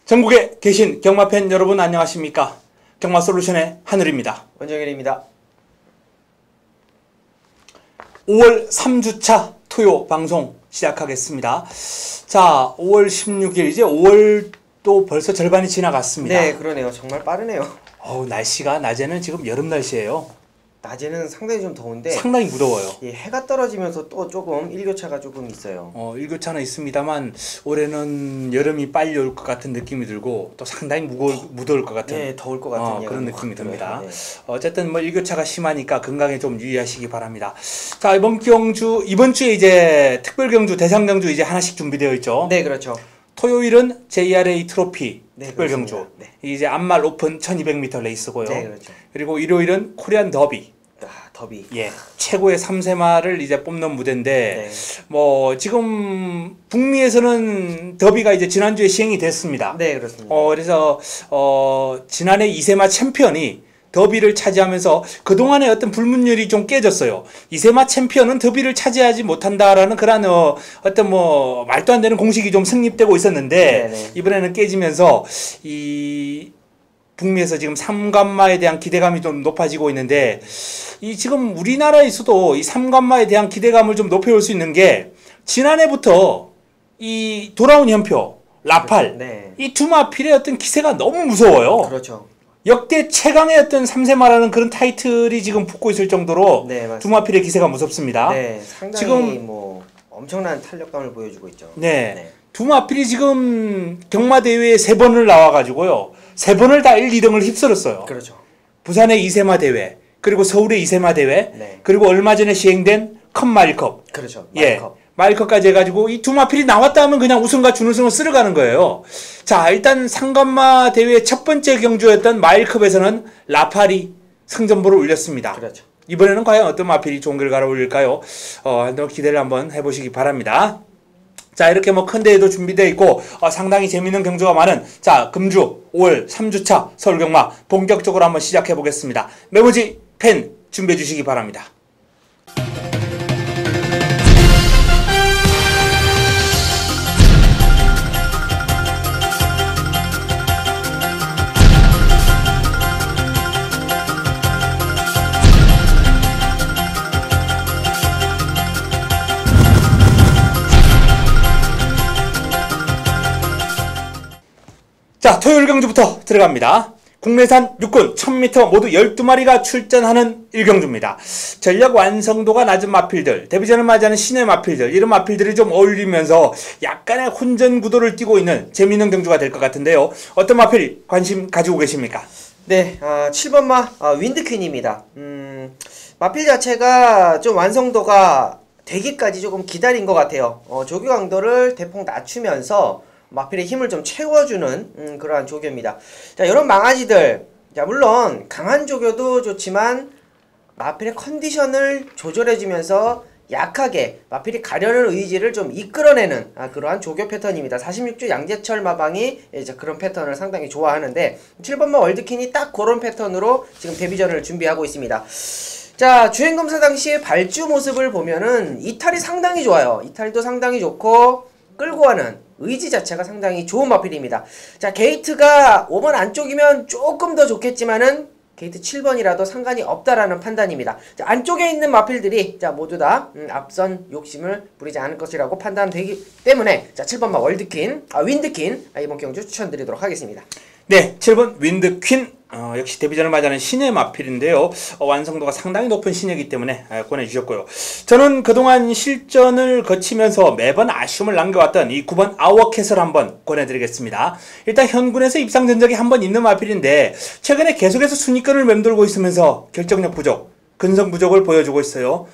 전국에 계신 경마팬 여러분 안녕하십니까? 경마솔루션의 하늘입니다. 원정일입니다. 5월 3주차 토요 방송 시작하겠습니다. 자, 5월 16일 이제 5월도 벌써 절반이 지나갔습니다. 네, 그러네요. 정말 빠르네요. 날씨가 낮에는 지금 여름 날씨예요. 낮에는 상당히 좀 더운데 상당히 무더워요. 예, 해가 떨어지면서 또 조금 일교차가 조금 있어요. 일교차는 있습니다만 올해는 여름이 빨리 올 것 같은 느낌이 들고 또 상당히 무더울 것 같은 네, 더울 것 같은 그런 느낌이 듭니다. 네. 어쨌든 일교차가 심하니까 건강에 좀 유의하시기 바랍니다. 자, 이번 주에 이제 특별 경주, 대상 경주 이제 하나씩 준비되어 있죠. 네, 그렇죠. 토요일은 JRA 트로피 네, 특별 그렇습니다. 경주. 네. 이제 안말 오픈 1200m 레이스고요. 네, 그렇죠. 그리고 일요일은 코리안 더비. 더비. 예. 최고의 3세마를 이제 뽑는 무대인데 네. 지금 북미에서는 더비가 이제 지난주에 시행이 됐습니다. 네, 그렇습니다. 그래서 지난해 2세마 챔피언이 더비를 차지하면서 그동안의 어떤 불문율이 좀 깨졌어요. 2세마 챔피언은 더비를 차지하지 못한다라는 그런 어떤 말도 안 되는 공식이 좀 성립되고 있었는데 네네. 이번에는 깨지면서 이 북미에서 지금 3관마에 대한 기대감이 좀 높아지고 있는데 지금 우리나라에서도 이 3관마에 대한 기대감을 좀 높여올 수 있는 게 지난해부터 이 돌아온 현표, 라팔 네. 이 두 마필의 어떤 기세가 너무 무서워요. 그렇죠. 역대 최강의 어떤 3세마라는 그런 타이틀이 지금 붙고 있을 정도로 네, 맞습니다. 두 마필의 기세가 무섭습니다. 네, 상당히 지금 엄청난 탄력감을 보여주고 있죠. 네. 두 마필이 지금 경마대회에 3번을 나와가지고요. 3번을 다 1, 2등을 휩쓸었어요. 그렇죠. 부산의 2세마 대회, 그리고 서울의 2세마 대회, 네. 그리고 얼마 전에 시행된 컵마일컵. 그렇죠. 마일컵. 마일컵까지 해가지고 이 두 마필이 나왔다 하면 그냥 우승과 준우승을 쓸어가는 거예요. 자, 일단 상관마 대회 첫 번째 경주였던 마일컵에서는 라팔이 승전보를 올렸습니다. 그렇죠. 이번에는 과연 어떤 마필이 좋은 결과를 올릴까요? 한번 기대를 한번 해보시기 바랍니다. 자, 이렇게 큰 대회도 준비되어 있고 상당히 재밌는 경주가 많은 금주 5월 3주차 서울경마 본격적으로 한번 시작해 보겠습니다. 메모지 펜 준비해 주시기 바랍니다. 자, 토요일 경주부터 들어갑니다. 국내산 육군 1000m 모두 12마리가 출전하는 1경주입니다. 전력 완성도가 낮은 마필들, 데뷔전을 맞이하는 신의 마필들, 이런 마필들이 좀 어울리면서 약간의 혼전 구도를 띠고 있는 재미있는 경주가 될 것 같은데요. 어떤 마필 관심 가지고 계십니까? 네, 7번마 윈드퀸입니다. 마필 자체가 좀 완성도가 되기까지 조금 기다린 것 같아요. 조교 강도를 대폭 낮추면서 마필의 힘을 좀 채워주는 그러한 조교입니다. 자, 이런 망아지들, 자, 물론 강한 조교도 좋지만 마필의 컨디션을 조절해주면서 약하게 마필이 가려는 의지를 좀 이끌어내는 그러한 조교 패턴입니다. 46주 양재철 마방이 이제 그런 패턴을 상당히 좋아하는데 7번마 월드킨이 딱 그런 패턴으로 지금 데뷔전을 준비하고 있습니다. 자, 주행검사 당시의 발주 모습을 보면은 이탈이 상당히 좋아요. 이탈도 상당히 좋고 끌고 가는 의지 자체가 상당히 좋은 마필입니다. 자, 게이트가 5번 안쪽이면 조금 더 좋겠지만은 게이트 7번이라도 상관이 없다라는 판단입니다. 자, 안쪽에 있는 마필들이 모두 다 앞선 욕심을 부리지 않을 것이라고 판단되기 때문에 7번마 월드퀸, 윈드퀸 이번 경주 추천드리도록 하겠습니다. 네, 7번 윈드퀸 역시 데뷔전을 맞이하는 신의 마필인데요. 완성도가 상당히 높은 신이기 때문에 권해주셨고요. 저는 그동안 실전을 거치면서 매번 아쉬움을 남겨왔던 이 9번 아워캣을 한번 권해드리겠습니다. 일단 현군에서 입상 전적이 한번 있는 마필인데 최근에 계속해서 순위권을 맴돌고 있으면서 결정력 부족, 근성 부족을 보여주고 있어요.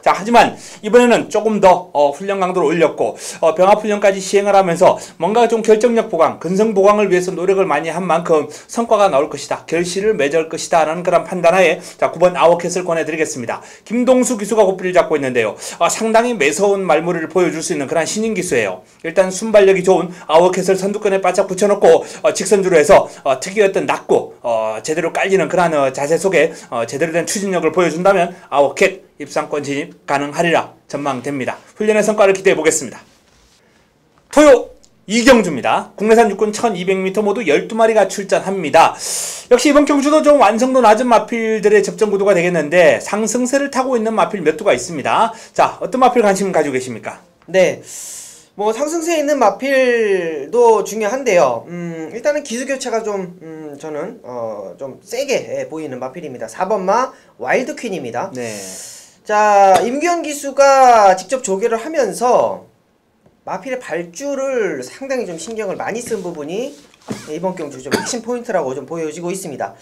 자, 하지만 이번에는 조금 더 훈련 강도를 올렸고 병합훈련까지 시행을 하면서 뭔가 좀 결정력 보강, 근성 보강을 위해서 노력을 많이 한 만큼 성과가 나올 것이다, 결실을 맺을 것이다 라는 그런 판단하에 9번 아워캣을 권해드리겠습니다. 김동수 기수가 고삐를 잡고 있는데요. 상당히 매서운 말머리를 보여줄 수 있는 그런 신인 기수예요. 일단 순발력이 좋은 아워캣을 선두권에 바짝 붙여놓고 직선주로 해서 특유의 낮고 제대로 깔리는 그런 자세 속에 제대로 된 추진력을 보여준다면 아워캣 입상권 진입 가능하리라 전망됩니다. 훈련의 성과를 기대해 보겠습니다. 토요 이경주입니다. 국내산 육군 1200m 모두 12마리가 출전합니다. 역시 이번 경주도 좀 완성도 낮은 마필들의 접전 구도가 되겠는데 상승세를 타고 있는 마필 몇 두가 있습니다. 자, 어떤 마필 관심 가지고 계십니까? 네. 뭐 상승세에 있는 마필도 중요한데요. 일단은 기수 교체가 좀 저는 좀 세게 보이는 마필입니다. 4번마 와일드 퀸입니다. 네. 자, 임규현 기수가 직접 조교를 하면서 마필의 발주를 상당히 좀 신경을 많이 쓴 부분이 이번 경주 좀 핵심 포인트라고 좀 보여지고 있습니다.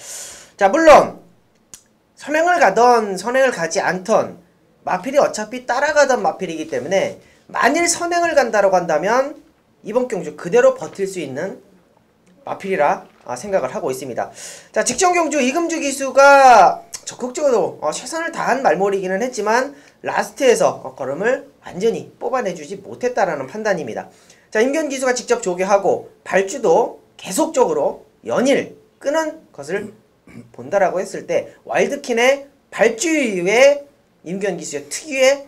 자, 물론 선행을 가던 선행을 가지 않던 마필이 어차피 따라가던 마필이기 때문에 만일 선행을 간다고 한다면 이번 경주 그대로 버틸 수 있는 마필이라 생각을 하고 있습니다. 자, 직전 경주 이금주 기수가 적극적으로 최선을 다한 말몰이기는 했지만 라스트에서 걸음을 완전히 뽑아내주지 못했다라는 판단입니다. 자, 임규현 기수가 직접 조교하고 발주도 계속적으로 연일 끄는 것을 본다라고 했을 때 와일드킨의 발주 이후에 임규현 기수의 특유의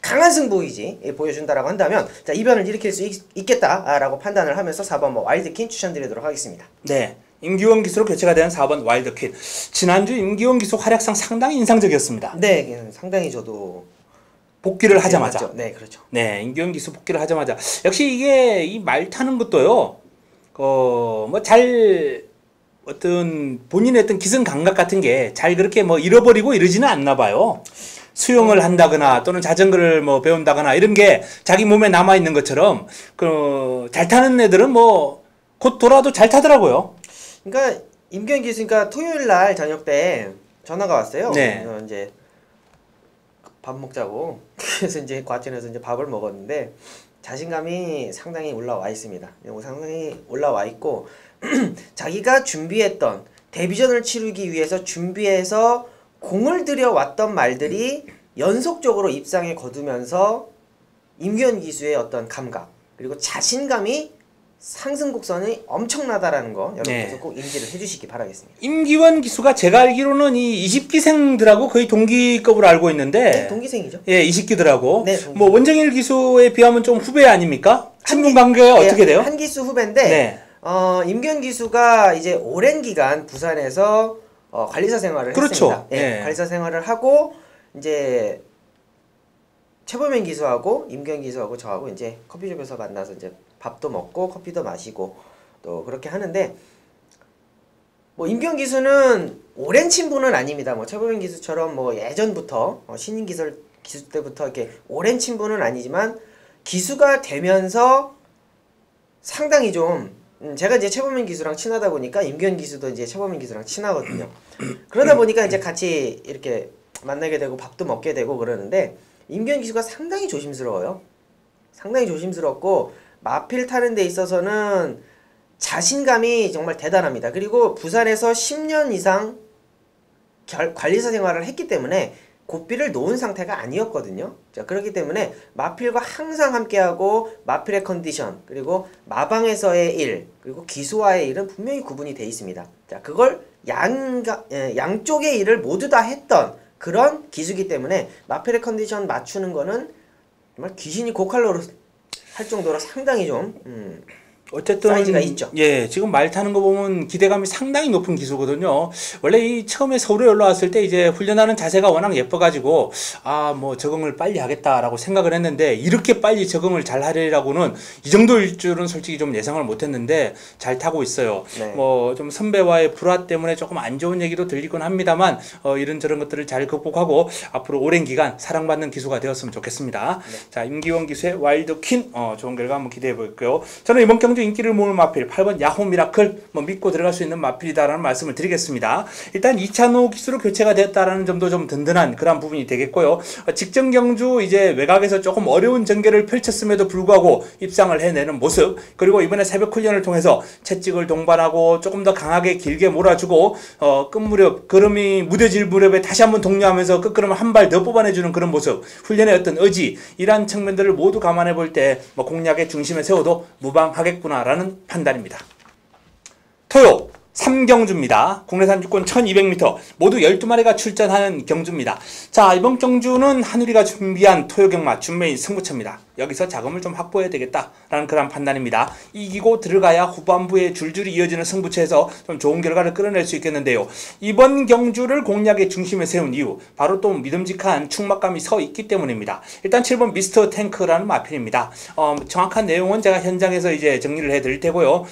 강한 승부이지 보여준다라고 한다면 자, 이변을 일으킬 수 있겠다라고 판단을 하면서 4번 와일드킨 추천드리도록 하겠습니다. 네. 임기원 기수로 교체가 된 4번 와일드퀸. 지난주 임기원 기수 활약상 상당히 인상적이었습니다. 네, 상당히 저도 복귀를 하자마자. 맞죠? 네, 그렇죠. 네, 임기원 기수 복귀를 하자마자. 역시 이게 이 말 타는 것도요. 뭐 잘 어떤 본인의 어떤 기승 감각 같은 게 잘 그렇게 뭐 잃어버리고 이러지는 않나 봐요. 수영을 한다거나 또는 자전거를 뭐 배운다거나 이런 게 자기 몸에 남아 있는 것처럼 잘 타는 애들은 뭐 곧 돌아도 잘 타더라고요. 그러니까 임규현 기수니까 토요일 날 저녁 때 전화가 왔어요. 네. 이제 밥 먹자고. 그래서 이제 과천에서 이제 밥을 먹었는데 자신감이 상당히 올라와 있습니다. 상당히 올라와 있고 자기가 준비했던 데뷔전을 치르기 위해서 준비해서 공을 들여왔던 말들이 연속적으로 입상에 거두면서 임규현 기수의 어떤 감각 그리고 자신감이 상승 곡선이 엄청나다라는 거 여러분께서 네. 꼭 인지를 해주시기 바라겠습니다. 임기원 기수가 제가 알기로는 이 20기생들하고 거의 동기급으로 알고 있는데 네, 동기생이죠. 예, 20기더라고. 네, 동기. 뭐 원정일 기수에 비하면 좀 후배 아닙니까? 친분 관계가 예, 어떻게 돼요? 한 기수 후배인데 네. 임규현 기수가 이제 오랜 기간 부산에서 관리사 생활을 그렇죠. 했습니다. 예, 예. 관리사 생활을 하고 이제 최범현 기수하고 임규현 기수하고 저하고 이제 커피숍에서 만나서 이제 밥도 먹고 커피도 마시고 또 그렇게 하는데 뭐 임규현 기수는 오랜 친분은 아닙니다. 뭐 최범현 기수처럼 뭐 예전부터 신인 기수 때부터 이렇게 오랜 친분은 아니지만 기수가 되면서 상당히 좀 제가 이제 최범현 기수랑 친하다 보니까 임규현 기수도 이제 최범현 기수랑 친하거든요. 그러다 보니까 이제 같이 이렇게 만나게 되고 밥도 먹게 되고 그러는데 임규현 기수가 상당히 조심스러워요. 상당히 조심스럽고 마필 타는 데 있어서는 자신감이 정말 대단합니다. 그리고 부산에서 10년 이상 관리사 생활을 했기 때문에 고삐를 놓은 상태가 아니었거든요. 자, 그렇기 때문에 마필과 항상 함께하고 마필의 컨디션 그리고 마방에서의 일 그리고 기수와의 일은 분명히 구분이 돼 있습니다. 자, 그걸 양쪽의 일을 모두 다 했던 그런 기수기 때문에 마필의 컨디션 맞추는 거는 정말 귀신이 고칼로로 할 정도로 상당히 좀 어쨌든 사이즈가 있죠. 예, 지금 말 타는 거 보면 기대감이 상당히 높은 기수거든요. 원래 이 처음에 서울에 올라왔을 때 이제 훈련하는 자세가 워낙 예뻐가지고 뭐 적응을 빨리 하겠다라고 생각을 했는데 이렇게 빨리 적응을 잘 하리라고는 이 정도일 줄은 솔직히 좀 예상을 못했는데 잘 타고 있어요. 네. 뭐 좀 선배와의 불화 때문에 조금 안 좋은 얘기도 들리곤 합니다만 이런저런 것들을 잘 극복하고 앞으로 오랜 기간 사랑받는 기수가 되었으면 좋겠습니다. 네. 자, 임기원 기수의 와일드퀸 좋은 결과 한번 기대해 볼게요. 저는 이번 경주 인기를 모을 마필 8번 야호 미라클 믿고 들어갈 수 있는 마필이다라는 말씀을 드리겠습니다. 일단 2차노 기수로 교체가 되었다라는 점도 좀 든든한 그런 부분이 되겠고요. 직전 경주 이제 외곽에서 조금 어려운 전개를 펼쳤음에도 불구하고 입상을 해내는 모습 그리고 이번에 새벽 훈련을 통해서 채찍을 동반하고 조금 더 강하게 길게 몰아주고 끝무렵 걸음이 무뎌질 무렵에 다시 한번 독려하면서 끝걸음을 한 발 더 뽑아내주는 그런 모습 훈련의 어떤 의지 이러한 측면들을 모두 감안해 볼 때 공략의 중심에 세워도 무방하겠구나 라는 판단입니다. 토요 3경주입니다. 국내산 육군 1200m 모두 12마리가 출전하는 경주입니다. 자, 이번 경주는 한우리가 준비한 토요 경마 준메인 승부처입니다. 여기서 자금을 좀 확보해야 되겠다라는 그런 판단입니다. 이기고 들어가야 후반부에 줄줄이 이어지는 승부처에서 좀 좋은 결과를 끌어낼 수 있겠는데요. 이번 경주를 공략의 중심에 세운 이유, 바로 또 믿음직한 충막감이 서 있기 때문입니다. 일단 7번 미스터 탱크라는 마필입니다. 정확한 내용은 제가 현장에서 이제 정리를 해드릴 테고요.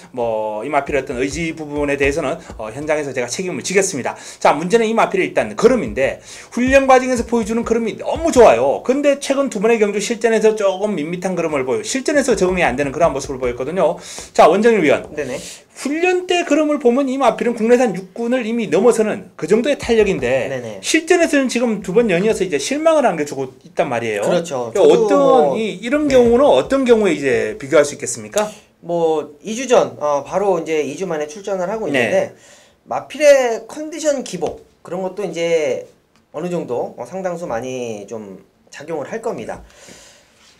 이 마필의 어떤 의지 부분에 대해서는 현장에서 제가 책임을 지겠습니다. 자, 문제는 이 마필이 일단 걸음인데 훈련 과정에서 보여주는 걸음이 너무 좋아요. 근데 최근 두 번의 경주 실전에서 조금 밋밋한 걸음을 보여요. 실전에서 적응이 안 되는 그런 모습을 보였거든요. 자, 원정일 위원. 네네. 훈련 때 걸음을 보면 이 마필은 국내산 육군을 이미 넘어서는 그 정도의 탄력인데 네네. 실전에서는 지금 두 번 연이어서 이제 실망을 안겨주고 있단 말이에요. 그렇죠. 어떤 이런 경우는 어떤 경우에 이제 비교할 수 있겠습니까? 2주 전 바로 이제 2주 만에 출전을 하고 있는데 마필의 컨디션 기복 그런 것도 이제 어느 정도 상당수 많이 좀 작용을 할 겁니다.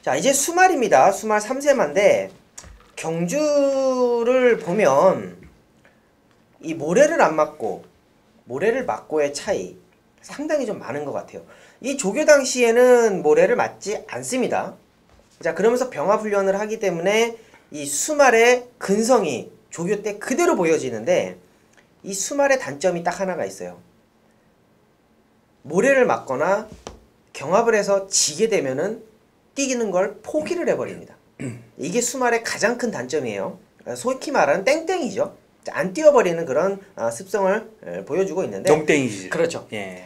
자, 이제 수말입니다. 수말 3세마인데 경주를 보면 이 모래를 안 맞고 모래를 맞고의 차이 상당히 좀 많은 것 같아요. 이 조교 당시에는 모래를 맞지 않습니다. 자, 그러면서 병합 훈련을 하기 때문에 이 수말의 근성이 조교 때 그대로 보여지는데 이 수말의 단점이 딱 하나가 있어요. 모래를 맞거나 경합을 해서 지게 되면은 뛰기는 걸 포기를 해버립니다. 이게 수말의 가장 큰 단점이에요. 소위 말하는 땡땡이죠. 안 뛰어버리는 그런 습성을 보여주고 있는데 농땡이지. 그렇죠. 예.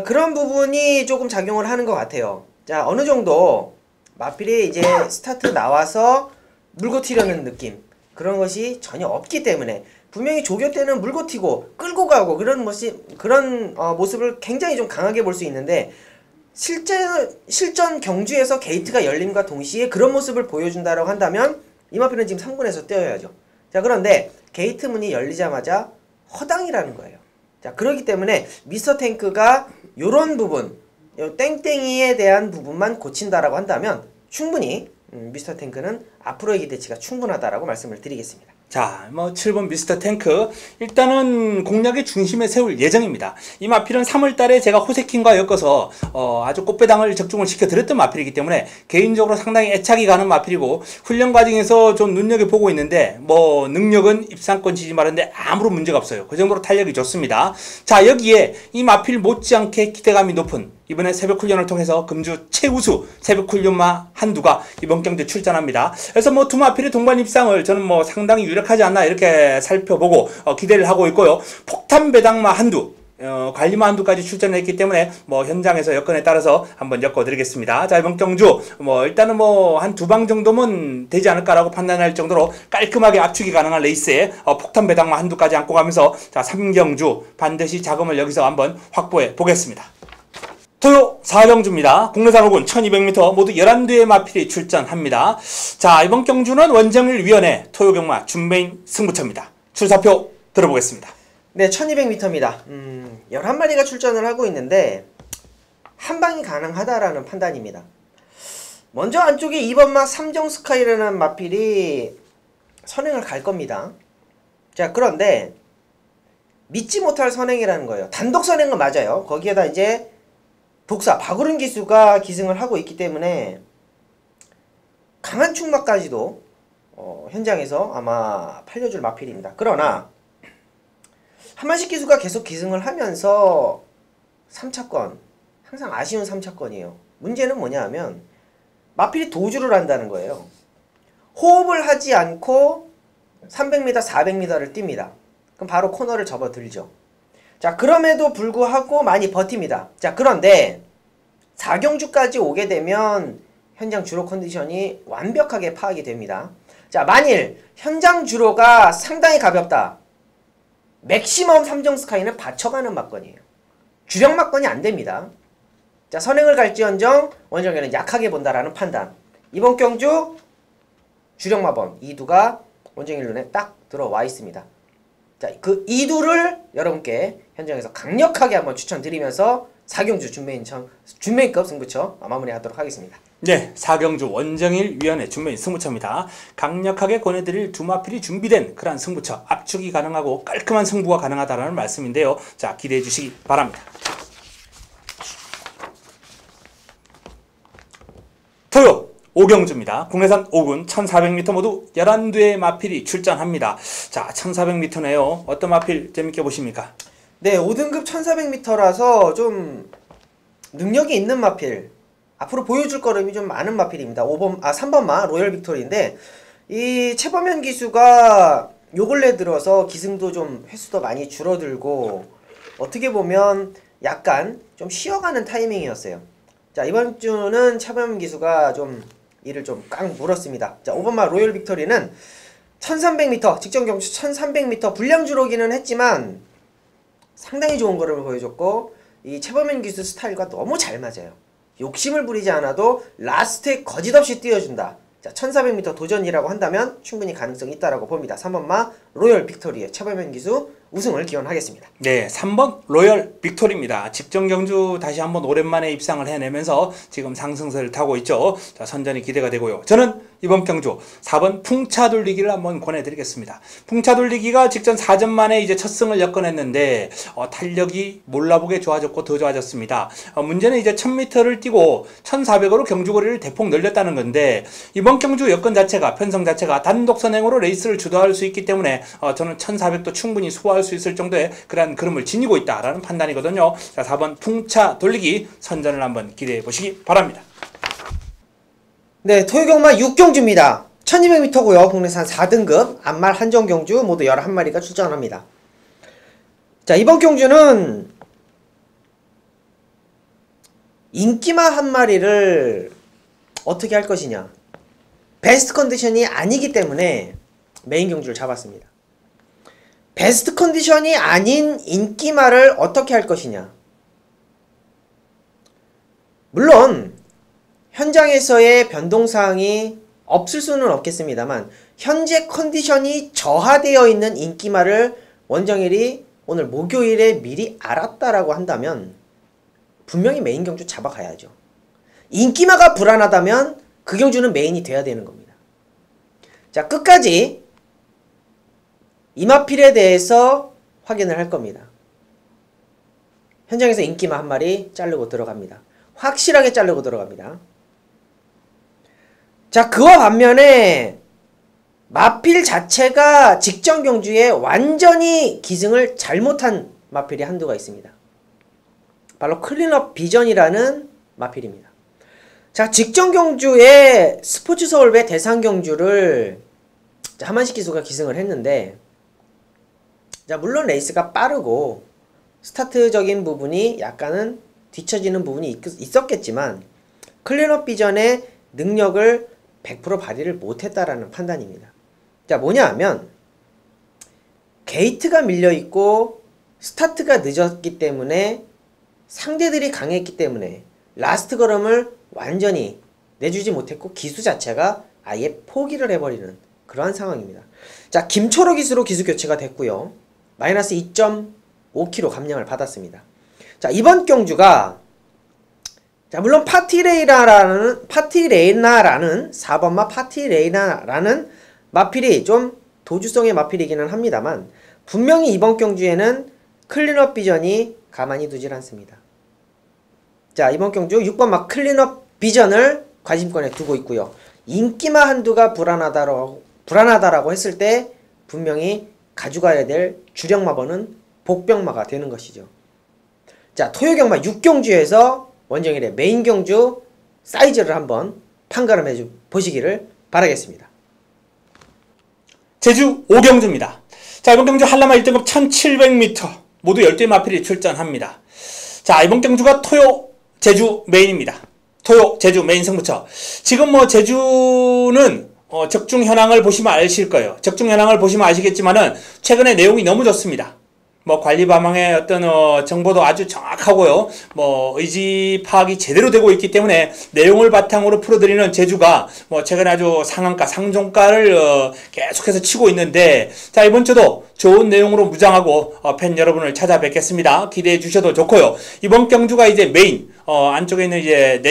그런 부분이 조금 작용을 하는 것 같아요. 자, 어느 정도 마필이 이제 스타트 나와서 물고 튀려는 느낌 그런 것이 전혀 없기 때문에 분명히 조교 때는 물고 튀고 끌고 가고 그런 모습을 굉장히 좀 강하게 볼 수 있는데 실전 경주에서 게이트가 열림과 동시에 그런 모습을 보여준다라고 한다면 이 마필은 지금 3군에서 뛰어야죠. 자, 그런데 게이트 문이 열리자마자 허당이라는 거예요. 자, 그렇기 때문에 미스터 탱크가 요런 부분, 요 땡땡이에 대한 부분만 고친다라고 한다면 충분히 미스터 탱크는 앞으로의 기대치가 충분하다라고 말씀을 드리겠습니다. 자, 7번 미스터 탱크. 일단은 공략의 중심에 세울 예정입니다. 이 마필은 3월 달에 제가 호세킨과 엮어서 아주 꽃배당을 적중을 시켜드렸던 마필이기 때문에 개인적으로 상당히 애착이 가는 마필이고 훈련 과정에서 좀 눈여겨보고 있는데 능력은 입상권 지지 말았는데 아무런 문제가 없어요. 그 정도로 탄력이 좋습니다. 자, 여기에 이 마필 못지않게 기대감이 높은 이번에 새벽 훈련을 통해서 금주 최우수 새벽 훈련마 한두가 이번 경기에 출전합니다. 그래서 두 마필의 동반 입상을 저는 상당히 유력하지 않나 이렇게 살펴보고 기대를 하고 있고요. 폭탄 배당마 한두, 관리마 한두까지 출전했기 때문에 현장에서 여건에 따라서 한번 엮어드리겠습니다. 자, 이번 경주 일단은 한 두 방 정도면 되지 않을까라고 판단할 정도로 깔끔하게 압축이 가능한 레이스에 폭탄 배당마 한두까지 안고 가면서 자, 3경주 반드시 자금을 여기서 한번 확보해 보겠습니다. 토요 4경주입니다. 국내산 호군 1200m 모두 11대의 마필이 출전합니다. 자, 이번 경주는 원정일 위원회 토요경마 준메인 승부처입니다. 출사표 들어보겠습니다. 네, 1200m입니다. 11마리가 출전을 하고 있는데 한 방이 가능하다라는 판단입니다. 먼저 안쪽에 2번마 삼정스카이라는 마필이 선행을 갈 겁니다. 자, 그런데 믿지 못할 선행이라는 거예요. 단독 선행은 맞아요. 거기에다 이제 독사 박우른 기수가 기승을 하고 있기 때문에 강한 충막까지도 현장에서 아마 팔려줄 마필입니다. 그러나 한만식 기수가 계속 기승을 하면서 3차권 항상 아쉬운 3차권이에요. 문제는 뭐냐 하면 마필이 도주를 한다는 거예요. 호흡을 하지 않고 300m, 400m를 뜁니다. 그럼 바로 코너를 접어들죠. 자, 그럼에도 불구하고 많이 버팁니다. 자, 그런데 4경주까지 오게 되면 현장 주로 컨디션이 완벽하게 파악이 됩니다. 자, 만일 현장 주로가 상당히 가볍다. 맥시멈 삼정스카이는 받쳐가는 막건이에요. 주력 막건이 안 됩니다. 자, 선행을 갈지언정 원정에는 약하게 본다라는 판단. 이번 경주 주력 마번 이두가 원정일 눈에 딱 들어와 있습니다. 자, 그 이두를 여러분께 현장에서 강력하게 한번 추천드리면서 4경주 준메인급 승부처 마무리하도록 하겠습니다. 네, 4경주 원정일 위원회 준메인 승부처입니다. 강력하게 권해드릴 두 마필이 준비된 그러한 승부처, 압축이 가능하고 깔끔한 승부가 가능하다는 말씀인데요. 자, 기대해 주시기 바랍니다. 토요 5경주입니다. 국내산 5군 1400m 모두 11대의 마필이 출전합니다. 자, 1400m네요. 어떤 마필 재밌게 보십니까? 네, 5등급 1400m라서 좀 능력이 있는 마필. 앞으로 보여줄 걸음이 좀 많은 마필입니다. 3번마 로열 빅토리인데 이 최범현 기수가 요 근래 들어서 기승도 좀 횟수도 많이 줄어들고 어떻게 보면 약간 좀 쉬어가는 타이밍이었어요. 자, 이번 주는 최범현 기수가 좀 이를 좀 깡 물었습니다. 자, 5번마 로열 빅토리는 1300m 직전 경주 1300m 분량 줄어기는 했지만 상당히 좋은 걸음을 보여줬고 이 최범현 기수 스타일과 너무 잘 맞아요. 욕심을 부리지 않아도 라스트에 거짓없이 뛰어준다. 자, 1400m 도전이라고 한다면 충분히 가능성이 있다라고 봅니다. 3번마 로열 빅토리의 최범현 기수 우승을 기원하겠습니다. 네, 3번 로열 빅토리입니다. 직전 경주 다시 한번 오랜만에 입상을 해내면서 지금 상승세를 타고 있죠. 자, 선전이 기대가 되고요. 저는 이번 경주 4번 풍차 돌리기를 한번 권해드리겠습니다. 풍차 돌리기가 직전 4전 만에 이제 첫 승을 엮어냈는데 탄력이 몰라보게 좋아졌고 더 좋아졌습니다. 문제는 이제 1000m를 뛰고 1400으로 경주거리를 대폭 늘렸다는 건데 이번 경주 여건 자체가 편성 자체가 단독 선행으로 레이스를 주도할 수 있기 때문에 저는 1400도 충분히 소화할 수 있을 정도의 그러한 그름을 지니고 있다라는 판단이거든요. 자, 4번 풍차 돌리기 선전을 한번 기대해 보시기 바랍니다. 네, 토요경마 6경주입니다. 1200m고요. 국내산 4등급 암말 한정경주 모두 11마리가 출전합니다. 자, 이번 경주는 인기마 한 마리를 어떻게 할 것이냐. 베스트 컨디션이 아니기 때문에 메인 경주를 잡았습니다. 베스트 컨디션이 아닌 인기마를 어떻게 할 것이냐. 물론 현장에서의 변동사항이 없을 수는 없겠습니다만 현재 컨디션이 저하되어 있는 인기마를 원정일이 오늘 목요일에 미리 알았다라고 한다면 분명히 메인 경주 잡아가야죠. 인기마가 불안하다면 그 경주는 메인이 돼야 되는 겁니다. 자, 끝까지 이마필에 대해서 확인을 할 겁니다. 현장에서 인기마 한 마리 자르고 들어갑니다. 확실하게 자르고 들어갑니다. 자, 그와 반면에 마필 자체가 직전 경주에 완전히 기승을 잘못한 마필이 한두가 있습니다. 바로 클린업 비전이라는 마필입니다. 자, 직전 경주에 스포츠 서울배 대상 경주를 하만식 기수가 기승을 했는데 자, 물론 레이스가 빠르고 스타트적인 부분이 약간은 뒤처지는 부분이 있었겠지만 클린업 비전의 능력을 100% 발휘를 못했다라는 판단입니다. 자, 뭐냐 하면 게이트가 밀려있고 스타트가 늦었기 때문에 상대들이 강했기 때문에 라스트 걸음을 완전히 내주지 못했고 기수 자체가 아예 포기를 해버리는 그러한 상황입니다. 자, 김초로 기수로 기수 교체가 됐고요. 마이너스 2.5kg 감량을 받았습니다. 자, 이번 경주가 자, 물론 파티레이나라는 4번마 파티레이나라는 마필이 좀 도주성의 마필이기는 합니다만 분명히 이번 경주에는 클린업 비전이 가만히 두질 않습니다. 자, 이번 경주 6번마 클린업 비전을 관심권에 두고 있고요. 인기마 한두가 불안하다라고 했을 때 분명히 가져가야 될 주력 마번은 복병마가 되는 것이죠. 자, 토요경마 6경주에서 원정일의 메인 경주 사이즈를 한번 판가름해 보시기를 바라겠습니다. 제주 5경주입니다. 자, 이번 경주 한라마 1등급 1700m 모두 10대 마필이 출전합니다. 자, 이번 경주가 토요 제주 메인입니다. 토요 제주 메인 승부처. 지금 제주는 적중 현황을 보시면 아실 거예요. 적중 현황을 보시면 아시겠지만은 최근에 내용이 너무 좋습니다. 관리 방향의 어떤 정보도 아주 정확하고요. 의지 파악이 제대로 되고 있기 때문에 내용을 바탕으로 풀어드리는 제주가 최근에 아주 상한가, 상종가를 계속해서 치고 있는데 자, 이번 주도 좋은 내용으로 무장하고 팬 여러분을 찾아뵙겠습니다. 기대해 주셔도 좋고요. 이번 경주가 이제 메인 안쪽에 있는 이제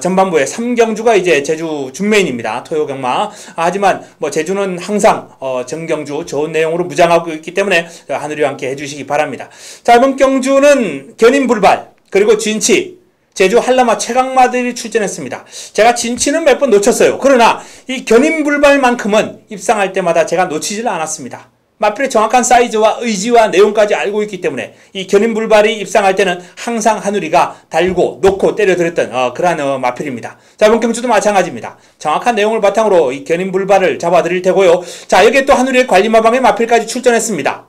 전반부에 3경주가 이제 제주 준메인입니다. 토요경마. 하지만 제주는 항상 정경주 좋은 내용으로 무장하고 있기 때문에 하늘이와 함께 해주시기 바랍니다. 자, 이번 경주는 견인불발 그리고 진치 제주 한라마 최강마들이 출전했습니다. 제가 진치는 몇 번 놓쳤어요. 그러나 이 견인불발만큼은 입상할 때마다 제가 놓치질 않았습니다. 마필의 정확한 사이즈와 의지와 내용까지 알고 있기 때문에 이 견인불발이 입상할 때는 항상 하누리가 달고 놓고 때려들었던 그러한 마필입니다. 자, 이번 경주도 마찬가지입니다. 정확한 내용을 바탕으로 이 견인불발을 잡아드릴 테고요. 자, 여기에 또 하누리의 관리마방의 마필까지 출전했습니다.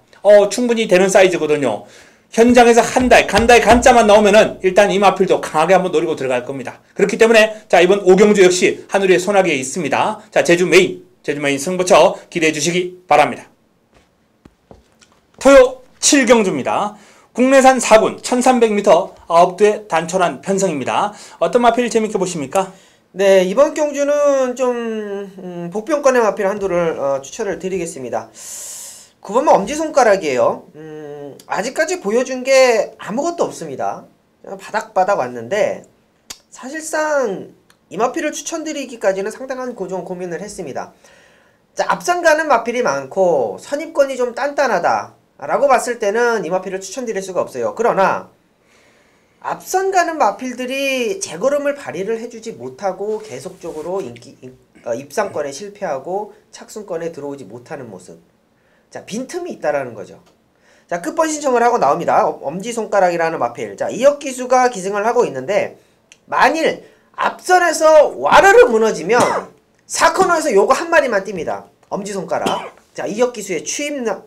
충분히 되는 사이즈거든요. 현장에서 간다의 간자만 나오면은 일단 이 마필도 강하게 한번 노리고 들어갈 겁니다. 그렇기 때문에 자, 이번 5경주 역시 하누리의 손아귀에 있습니다. 자, 제주 메인 승부처 기대해 주시기 바랍니다. 토요 7경주입니다. 국내산 4군 1300m 9두의 단촐한 편성입니다. 어떤 마필 재밌게 보십니까? 네, 이번 경주는 좀 복병권의 마필 한두를 추천을 드리겠습니다. 9번마 엄지손가락이에요. 아직까지 보여준 게 아무것도 없습니다. 바닥바닥 왔는데 사실상 이 마필을 추천드리기까지는 상당한 좀 고민을 했습니다. 자, 앞선 가는 마필이 많고 선입권이 좀 단단하다 라고 봤을 때는 이 마필을 추천드릴 수가 없어요. 그러나 앞선 가는 마필들이 제걸음을 발휘를 해주지 못하고 계속적으로 입상권에 실패하고 착순권에 들어오지 못하는 모습. 자, 빈틈이 있다라는 거죠. 자, 끝번 신청을 하고 나옵니다. 엄지손가락이라는 마필. 자, 이역기수가 기승을 하고 있는데 만일 앞선에서 와르르 무너지면 4코너에서 요거 한 마리만 띱니다. 엄지손가락. 자, 이역기수의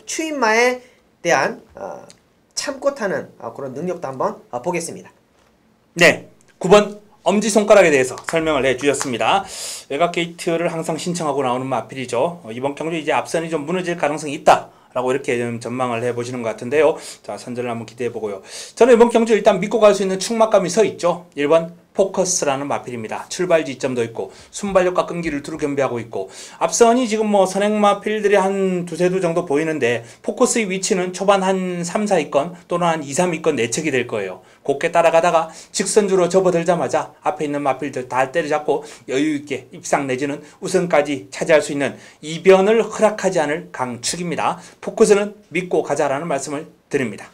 추임마에 대한 참고 타는 그런 능력도 한번 보겠습니다. 네, 9번 엄지손가락에 대해서 설명을 해주셨습니다. 외곽 게이트를 항상 신청하고 나오는 마필이죠. 이번 경주 이제 앞선이 좀 무너질 가능성이 있다 라고 이렇게 좀 전망을 해보시는 것 같은데요. 자, 선전을 한번 기대해보고요. 저는 이번 경주 일단 믿고 갈 수 있는 축막감이 서 있죠. 1번 포커스라는 마필입니다. 출발 지점도 있고 순발력과 끈기를 두루 겸비하고 있고 앞선이 지금 뭐 선행 마필들이 한 두세 두 정도 보이는데 포커스의 위치는 초반 한 3, 4위권 또는 한 2, 3위권 내측이 될 거예요. 곱게 따라가다가 직선주로 접어들자마자 앞에 있는 마필들 다 때려잡고 여유있게 입상 내지는 우승까지 차지할 수 있는 이변을 허락하지 않을 강축입니다. 포커스는 믿고 가자라는 말씀을 드립니다.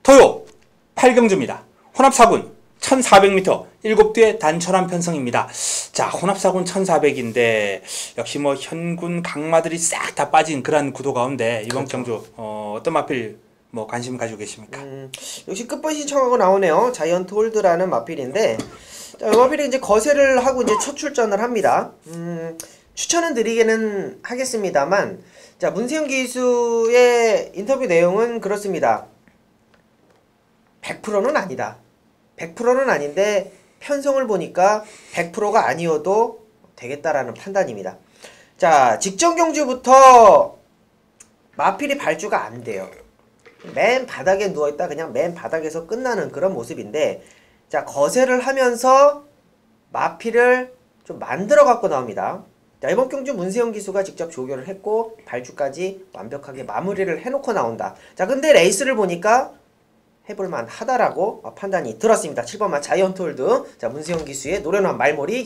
토요 8경주입니다. 혼합사군 1400m 7두의 단촐한 편성입니다. 자, 혼합사군 1400인데 역시 뭐 현군 강마들이 싹 다 빠진 그런 구도 가운데 이번 그렇죠. 경주 어떤 마필 뭐 관심 가지고 계십니까? 역시 끝번 신청하고 나오네요. 자이언트 홀드라는 마필인데 자, 이 마필이 이제 거세를 하고 이제 첫 출전을 합니다. 추천은 드리기는 하겠습니다만 자, 문세영 기수의 인터뷰 내용은 그렇습니다. 100%는 아니다. 100%는 아닌데 편성을 보니까 100%가 아니어도 되겠다라는 판단입니다. 자, 직전 경주부터 마필이 발주가 안 돼요. 맨 바닥에 누워있다 그냥 맨 바닥에서 끝나는 그런 모습인데 자, 거세를 하면서 마필을 좀 만들어 갖고 나옵니다. 자, 이번 경주 문세영 기수가 직접 조교를 했고 발주까지 완벽하게 마무리를 해놓고 나온다. 자, 근데 레이스를 보니까 해볼만 하다라고 판단이 들었습니다. 7번마 자이언트 홀드. 자, 문세영 기수의 노련한 말머리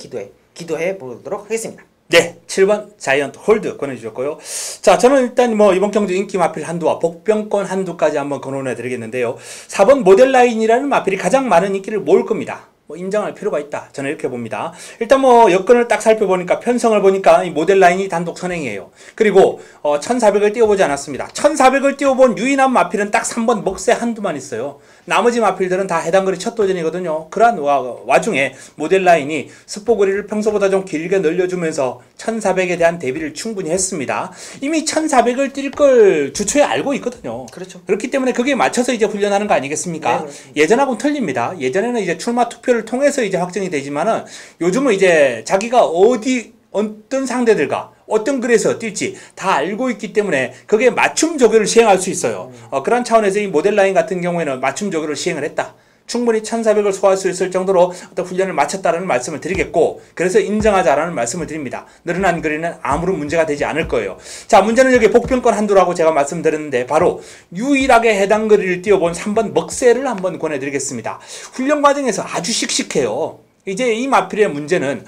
기도해 보도록 하겠습니다. 네, 7번 자이언트 홀드 권해주셨고요. 자, 저는 일단 뭐 이번 경주 인기 마필 한두와 복병권 한두까지 한번 권론해 드리겠는데요. 4번 모델라인이라는 마필이 가장 많은 인기를 모을 겁니다. 뭐 인정할 필요가 있다. 저는 이렇게 봅니다. 일단 뭐 여건을 딱 살펴보니까 편성을 보니까 이 모델 라인이 단독 선행이에요. 그리고 1400을 띄워보지 않았습니다. 1400을 띄워본 유일한 마필은 딱 3번 먹새 한두만 있어요. 나머지 마필들은 다 해당거리 첫 도전이거든요. 그러한 와중에 모델 라인이 스포그리를 평소보다 좀 길게 늘려주면서 1400에 대한 대비를 충분히 했습니다. 이미 1400을 뛸 걸 주초에 알고 있거든요. 그렇죠. 그렇기 때문에 그게 맞춰서 이제 훈련하는 거 아니겠습니까? 네, 예전하고는 틀립니다. 예전에는 이제 출마 투표를 통해서 이제 확정이 되지만은 요즘은 이제 자기가 어떤 상대들과 어떤 글에서 뛸지 다 알고 있기 때문에 그게 맞춤 조교를 시행할 수 있어요. 그런 차원에서 이 모델 라인 같은 경우에는 맞춤 조교를 시행을 했다. 충분히 1400을 소화할 수 있을 정도로 어떤 훈련을 마쳤다는 말씀을 드리겠고 그래서 인정하자라는 말씀을 드립니다. 늘어난 거리는 아무런 문제가 되지 않을 거예요. 자, 문제는 여기 복병권 한두라고 제가 말씀드렸는데 바로 유일하게 해당 거리를 띄워본 3번 먹새를 한번 권해드리겠습니다. 훈련 과정에서 아주 씩씩해요. 이제 이 마필의 문제는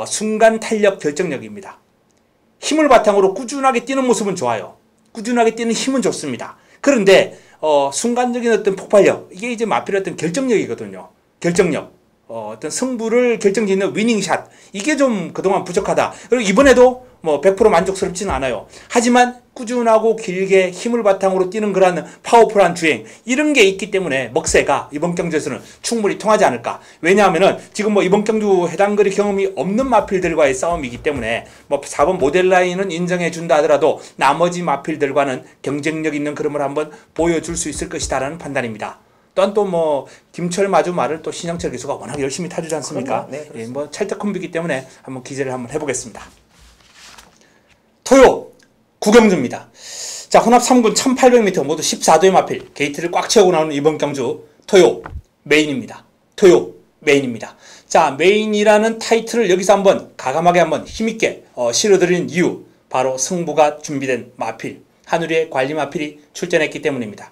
순간 탄력 결정력입니다. 힘을 바탕으로 꾸준하게 뛰는 모습은 좋아요. 꾸준하게 뛰는 힘은 좋습니다. 그런데 순간적인 어떤 폭발력, 이게 이제 마필의 어떤 결정력이거든요. 결정력. 어떤 승부를 결정짓는 위닝샷. 이게 좀 그동안 부족하다. 그리고 이번에도 뭐 100% 만족스럽지는 않아요. 하지만 꾸준하고 길게 힘을 바탕으로 뛰는 그런 파워풀한 주행, 이런 게 있기 때문에 먹새가 이번 경주에서는 충분히 통하지 않을까. 왜냐하면은 지금 뭐 이번 경주 해당 거리 경험이 없는 마필들과의 싸움이기 때문에 뭐 4번 모델라인은 인정해 준다 하더라도 나머지 마필들과는 경쟁력 있는 그림을 한번 보여줄 수 있을 것이다라는 판단입니다. 또한 또 뭐 김철 마주 말을 또 신영철 기수가 워낙 열심히 타주지 않습니까? 네, 예, 뭐 찰떡 콤비이기 때문에 한번 기대를 한번 해보겠습니다. 토요 구경주입니다. 자, 혼합 3군 1800m 모두 14도의 마필 게이트를 꽉 채우고 나오는 이번 경주 토요 메인입니다. 토요 메인입니다. 자, 메인이라는 타이틀을 여기서 한번 가감하게 한번 힘있게 실어드리는 이유, 바로 승부가 준비된 마필, 한우리의 관리 마필이 출전했기 때문입니다.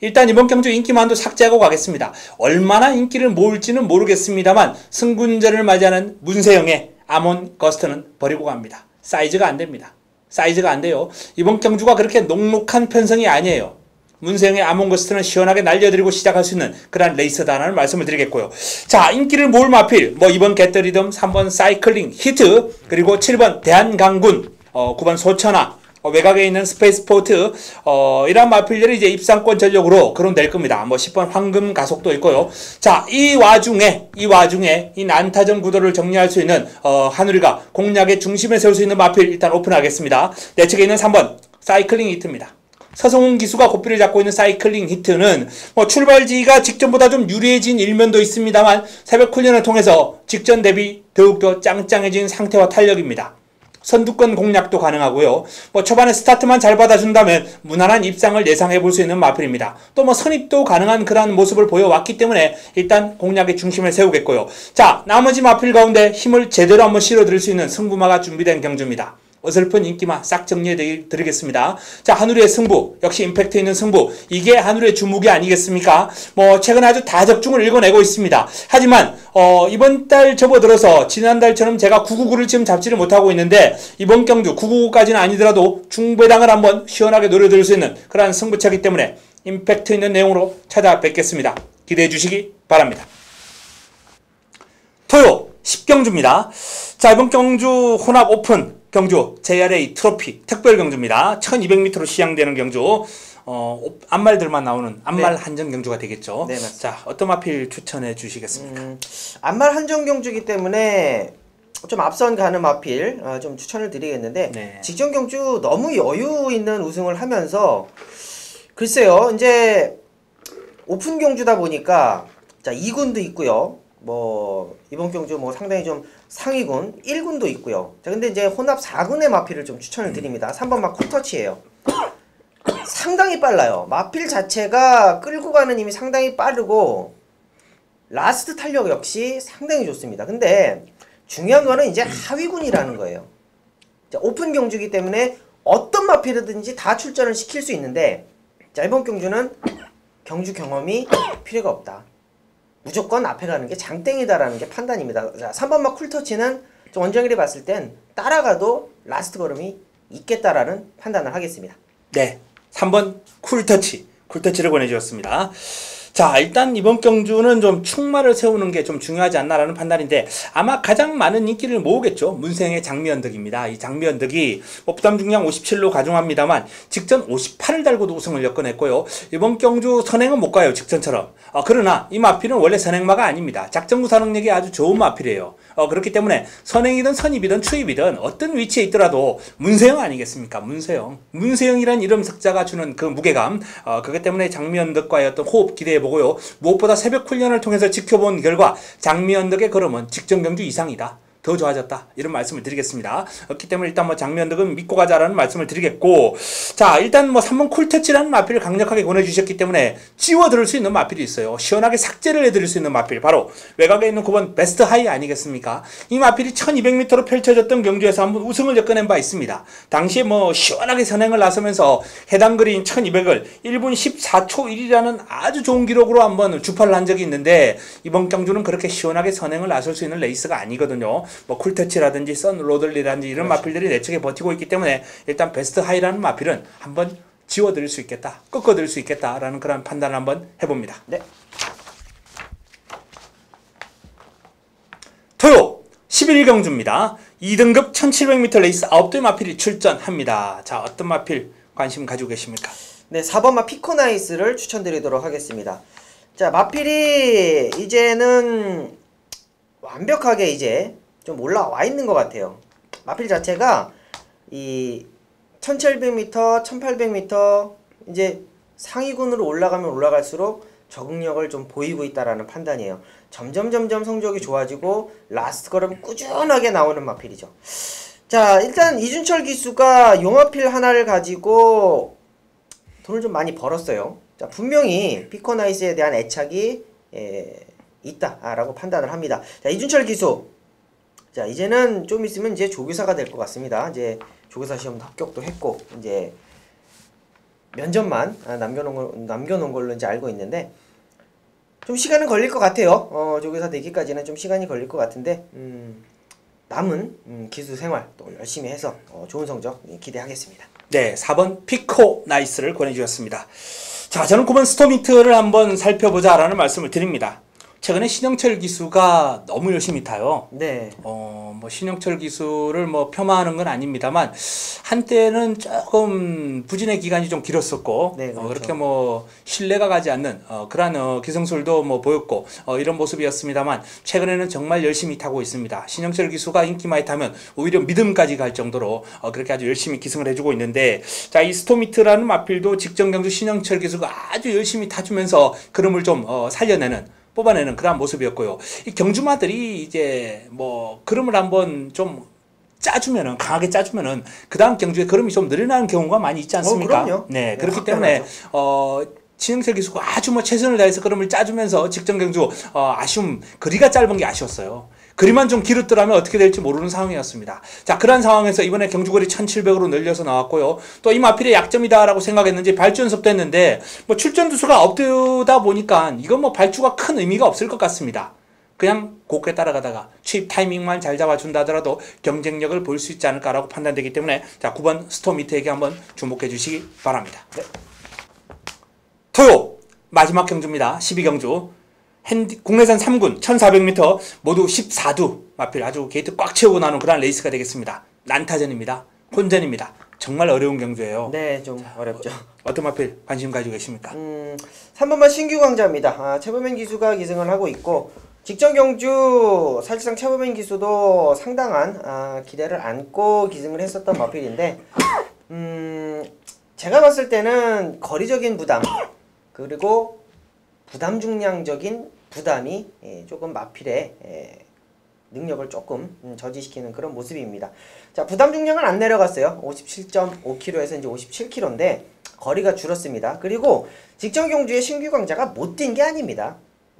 일단 이번 경주 인기만도 삭제하고 가겠습니다. 얼마나 인기를 모을지는 모르겠습니다만 승군전을 맞이하는 문세영의 아몬 거스트는 버리고 갑니다. 사이즈가 안 됩니다. 사이즈가 안 돼요. 이번 경주가 그렇게 녹록한 편성이 아니에요. 문세영의 아몬 거스트는 시원하게 날려드리고 시작할 수 있는 그런 레이스다라는 말씀을 드리겠고요. 자, 인기를 모을 마필, 뭐 2번 겟더리듬, 3번 사이클링 히트, 그리고 7번 대한강군, 9번 소천하, 외곽에 있는 스페이스포트, 이런 마필들이 이제 입상권 전력으로 거론될 겁니다. 뭐 10번 황금 가속도 있고요. 자, 이 와중에 이 난타전 구도를 정리할 수 있는 한우리가 공략의 중심에 세울 수 있는 마필 일단 오픈하겠습니다. 내 측에 있는 3번 사이클링 히트입니다. 서성훈 기수가 고삐를 잡고 있는 사이클링 히트는 뭐 출발지가 직전보다 좀 유리해진 일면도 있습니다만 새벽 훈련을 통해서 직전 대비 더욱더 짱짱해진 상태와 탄력입니다. 선두권 공략도 가능하고요. 뭐 초반에 스타트만 잘 받아준다면 무난한 입상을 예상해 볼 수 있는 마필입니다. 또 뭐 선입도 가능한 그런 모습을 보여왔기 때문에 일단 공략의 중심을 세우겠고요. 자, 나머지 마필 가운데 힘을 제대로 한번 실어드릴 수 있는 승부마가 준비된 경주입니다. 어설픈 인기마 싹 정리해 드리겠습니다. 자, 한우리의 승부, 역시 임팩트 있는 승부, 이게 한우리의 주목이 아니겠습니까? 뭐 최근에 아주 다적중을 읽어내고 있습니다. 하지만 이번 달 접어들어서 지난달처럼 제가 999를 지금 잡지를 못하고 있는데 이번 경주 999까지는 아니더라도 중배당을 한번 시원하게 노려드릴 수 있는 그러한 승부차기 때문에 임팩트 있는 내용으로 찾아뵙겠습니다. 기대해 주시기 바랍니다. 토요 10경주입니다. 자, 이번 경주 혼합 오픈 경주 JRA 트로피 특별 경주입니다. 1200m로 시향되는 경주. 암말들만 나오는 암말 네. 한정 경주가 되겠죠. 네, 맞습니다. 자, 어떤 마필 추천해 주시겠습니까? 암말 한정 경주이기 때문에 좀 앞선 가는 마필 좀 추천을 드리겠는데 네. 직전 경주 너무 여유 있는 우승을 하면서 글쎄요, 이제 오픈 경주다 보니까 자, 2군도 있고요. 뭐 이번 경주 뭐 상당히 좀 상위군 1군도 있고요. 자, 근데 이제 혼합 4군의 마필을 좀 추천을 드립니다. 3번 막 쿨터치예요. 상당히 빨라요. 마필 자체가 끌고 가는 힘이 상당히 빠르고 라스트 탄력 역시 상당히 좋습니다. 근데 중요한 거는 이제 하위군이라는 거예요. 자, 오픈 경주이기 때문에 어떤 마필이든지 다 출전을 시킬 수 있는데 자, 이번 경주는 경주 경험이 필요가 없다. 무조건 앞에 가는 게 장땡이다라는 게 판단입니다. 자, 3번 막 쿨터치는 좀 원정일이 봤을 땐 따라가도 라스트 걸음이 있겠다라는 판단을 하겠습니다. 네, 3번 쿨터치를 권해주셨습니다. 자, 일단 이번 경주는 좀 충마를 세우는 게 좀 중요하지 않나라는 판단인데 아마 가장 많은 인기를 모으겠죠. 문생의 장미언덕입니다. 이 장미언덕이 뭐 부담 중량 57로 가중합니다만 직전 58을 달고도 우승을 엮어냈고요. 이번 경주 선행은 못 가요. 직전처럼. 그러나 이 마필은 원래 선행마가 아닙니다. 작전구사 능력이 아주 좋은 마필이에요. 그렇기 때문에 선행이든 선입이든 추입이든 어떤 위치에 있더라도 문세영 아니겠습니까? 문세영이란 이름 석자가 주는 그 무게감, 그것 때문에 장미언덕과의 어떤 호흡 기대해 보고요. 무엇보다 새벽 훈련을 통해서 지켜본 결과 장미언덕의 걸음은 직전 경주 이상이다. 더 좋아졌다. 이런 말씀을 드리겠습니다. 그렇기 때문에 일단 뭐 장미언덕은 믿고 가자라는 말씀을 드리겠고, 자, 일단 뭐 3번 쿨터치라는 마필을 강력하게 권해주셨기 때문에 지워들을 수 있는 마필이 있어요. 시원하게 삭제를 해드릴 수 있는 마필, 바로 외곽에 있는 9번 베스트 하이 아니겠습니까? 이 마필이 1200m로 펼쳐졌던 경주에서 한번 우승을 엮어낸 바 있습니다. 당시에 뭐 시원하게 선행을 나서면서 해당 거리인 1200을 1분 14초 1이라는 아주 좋은 기록으로 한번 주파를 한 적이 있는데 이번 경주는 그렇게 시원하게 선행을 나설 수 있는 레이스가 아니거든요. 뭐 쿨터치라든지 선 로들리라든지 이런 마필들이 내측에 버티고 있기 때문에 일단 베스트 하이라는 마필은 한번 지워드릴 수 있겠다, 꺾어드릴 수 있겠다라는 그런 판단을 한번 해봅니다. 네. 토요 11경주입니다. 2등급 1700m 레이스 9대의 마필이 출전합니다. 자, 어떤 마필 관심 가지고 계십니까? 네, 4번마 피코나이스를 추천드리도록 하겠습니다. 자, 마필이 이제는 완벽하게 이제 좀 올라와 있는 것 같아요. 마필 자체가 이 1700m, 1800m 이제 상위군으로 올라가면 올라갈수록 적응력을 좀 보이고 있다라는 판단이에요. 점점 성적이 좋아지고 라스트 걸음 꾸준하게 나오는 마필이죠. 자, 일단 이준철 기수가 용마필 하나를 가지고 돈을 좀 많이 벌었어요. 자, 분명히 피코나이스에 대한 애착이 있다라고 판단을 합니다. 자, 이준철 기수. 자, 이제는 좀 있으면 이제 조교사가 될 것 같습니다. 이제 조교사 시험 합격도 했고 이제 면접만 남겨놓은 걸로 이제 알고 있는데 좀 시간은 걸릴 것 같아요. 조교사 되기까지는 좀 시간이 걸릴 것 같은데 남은 기수 생활 또 열심히 해서 좋은 성적 기대하겠습니다. 네, 4번 피코 나이스를 권해주셨습니다. 자, 저는 9번 스토미트를 한번 살펴보자라는 말씀을 드립니다. 최근에 신영철 기수가 너무 열심히 타요. 네. 뭐 신영철 기수를 뭐 폄하하는 건 아닙니다만 한때는 조금 부진의 기간이 좀 길었었고, 네, 그렇죠. 그렇게 뭐 신뢰가 가지 않는 그러한 기성술도 뭐 보였고 이런 모습이었습니다만 최근에는 정말 열심히 타고 있습니다. 신영철 기수가 인기 많이 타면 오히려 믿음까지 갈 정도로 그렇게 아주 열심히 기승을 해주고 있는데, 자, 이 스토미트라는 마필도 직전 경주 신영철 기수가 아주 열심히 타주면서 그름을 좀 뽑아내는 그런 모습이었고요. 이 경주마들이 이제 뭐 그름을 한번 좀 짜주면은, 강하게 짜주면은 그 다음 경주에 그름이 좀 늘어나는 경우가 많이 있지 않습니까? 그럼요. 네, 그렇기 때문에 신영철 기수가 아주 뭐 최선을 다해서 그름을 짜주면서 직전 경주 아쉬움, 거리가 짧은 게 아쉬웠어요. 거리만 좀 길었더라면 어떻게 될지 모르는 상황이었습니다. 자, 그런 상황에서 이번에 경주거리 1700으로 늘려서 나왔고요. 또 이 마필의 약점이다라고 생각했는지 발주 연습도 했는데 뭐 출전 두수가 없다 보니까 이건 뭐 발주가 큰 의미가 없을 것 같습니다. 그냥 곱게 따라가다가 취입 타이밍만 잘 잡아준다 하더라도 경쟁력을 볼 수 있지 않을까라고 판단되기 때문에, 자, 9번 스토미트에게 한번 주목해 주시기 바랍니다. 네. 토요 마지막 경주입니다. 12경주. 국내산 3군 1400m 모두 14두 마필 아주 게이트 꽉 채우고 나눈 그런 레이스가 되겠습니다. 난타전입니다. 혼전입니다. 정말 어려운 경주예요. 네, 좀 어렵죠. 어떤 마필 관심 가지고 계십니까? 3번만 신규 강자입니다. 최범현 기수가 기승을 하고 있고 직전 경주 사실상 최범현 기수도 상당한 기대를 안고 기승을 했었던 마필인데 제가 봤을 때는 거리적인 부담 그리고 부담 중량적인 부담이 조금 마필의 능력을 조금 저지시키는 그런 모습입니다. 자, 부담 중량은 안 내려갔어요. 57.5kg에서 이제 57kg인데 거리가 줄었습니다. 그리고 직전 경주에 신규 강자가 못 뛴 게 아닙니다.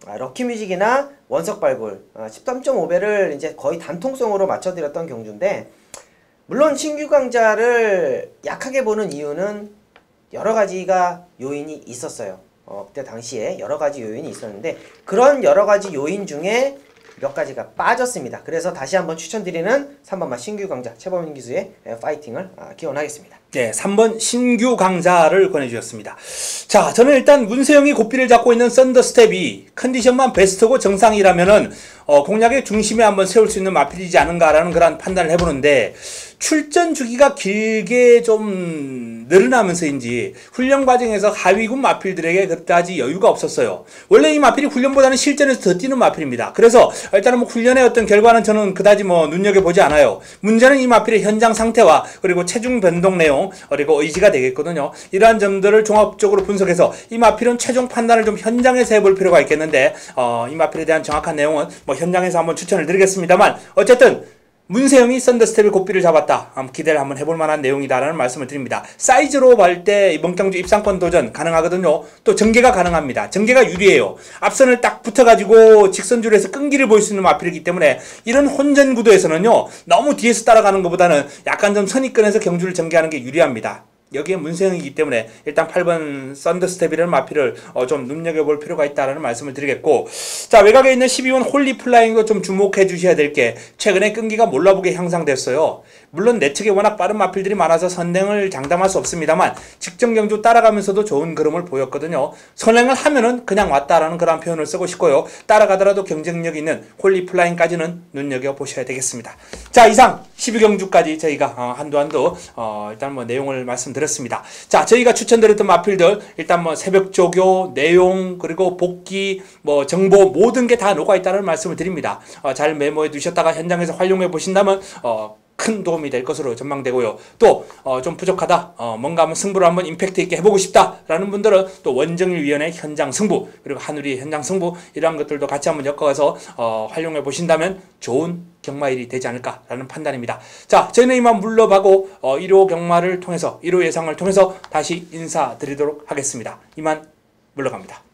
럭키뮤직이나 원석발굴 13.5배를 이제 거의 단통성으로 맞춰드렸던 경주인데, 물론 신규 강자를 약하게 보는 이유는 여러 가지가 요인이 있었어요. 그때 당시에 여러 가지 요인이 있었는데 그런 여러 가지 요인 중에 몇 가지가 빠졌습니다. 그래서 다시 한번 추천드리는 3번마 신규 강자 최범현 기수의 파이팅을 기원하겠습니다. 네, 3번 신규 강자를 권해주셨습니다. 자, 저는 일단 문세영이 고삐를 잡고 있는 썬더스텝이 컨디션만 베스트고 정상이라면은 공략의 중심에 한번 세울 수 있는 마필이지 않은가라는 그런 판단을 해보는데, 출전 주기가 길게 좀 늘어나면서인지 훈련 과정에서 하위군 마필들에게 그다지 여유가 없었어요. 원래 이 마필이 훈련보다는 실전에서 더 뛰는 마필입니다. 그래서 일단은 뭐 훈련의 어떤 결과는 저는 그다지 뭐 눈여겨보지 않아요. 문제는 이 마필의 현장 상태와 그리고 체중 변동 내용 그리고 의지가 되겠거든요. 이러한 점들을 종합적으로 분석해서 이 마필은 최종 판단을 좀 현장에서 해볼 필요가 있겠는데, 이 마필에 대한 정확한 내용은 뭐 현장에서 한번 추천을 드리겠습니다만, 어쨌든 문세영이 썬더스텝의 고삐를 잡았다. 기대를 한번 해볼 만한 내용이다라는 말씀을 드립니다. 사이즈로 볼 때 이번 경주 입상권 도전 가능하거든요. 또 전개가 가능합니다. 전개가 유리해요. 앞선을 딱 붙어가지고 직선줄에서 끈기를 보일 수 있는 마필이기 때문에 이런 혼전 구도에서는요, 너무 뒤에서 따라가는 것보다는 약간 좀 선입견에서 경주를 전개하는 게 유리합니다. 여기에 문세영이기 때문에 일단 8번 썬더스텝이라는 마필을 좀 눈여겨볼 필요가 있다라는 말씀을 드리겠고, 자, 외곽에 있는 12번 홀리플라잉도 좀 주목해 주셔야 될 게 최근에 끈기가 몰라보게 향상됐어요. 물론 내측에 워낙 빠른 마필들이 많아서 선행을 장담할 수 없습니다만 직전 경주 따라가면서도 좋은 그림을 보였거든요. 선행을 하면은 그냥 왔다라는 그런 표현을 쓰고 싶고요. 따라가더라도 경쟁력 있는 홀리플라잉까지는 눈여겨보셔야 되겠습니다. 자, 이상 12경주까지 저희가 한두 일단 뭐 내용을 말씀드렸습니다. 자, 저희가 추천드렸던 마필들 일단 뭐 새벽 조교, 내용, 그리고 복귀, 뭐 정보 모든 게 다 녹아있다는 말씀을 드립니다. 잘 메모해 두셨다가 현장에서 활용해 보신다면 큰 도움이 될 것으로 전망되고요. 또 좀 부족하다, 뭔가 한번 승부를 한번 임팩트 있게 해보고 싶다라는 분들은 또 원정일위원회 현장 승부, 그리고 한우리 현장 승부, 이러한 것들도 같이 한번 엮어서 활용해 보신다면 좋은 경마일이 되지 않을까라는 판단입니다. 자, 저희는 이만 물러가고 1호 경마를 통해서, 1호 예상을 통해서 다시 인사드리도록 하겠습니다. 이만 물러갑니다.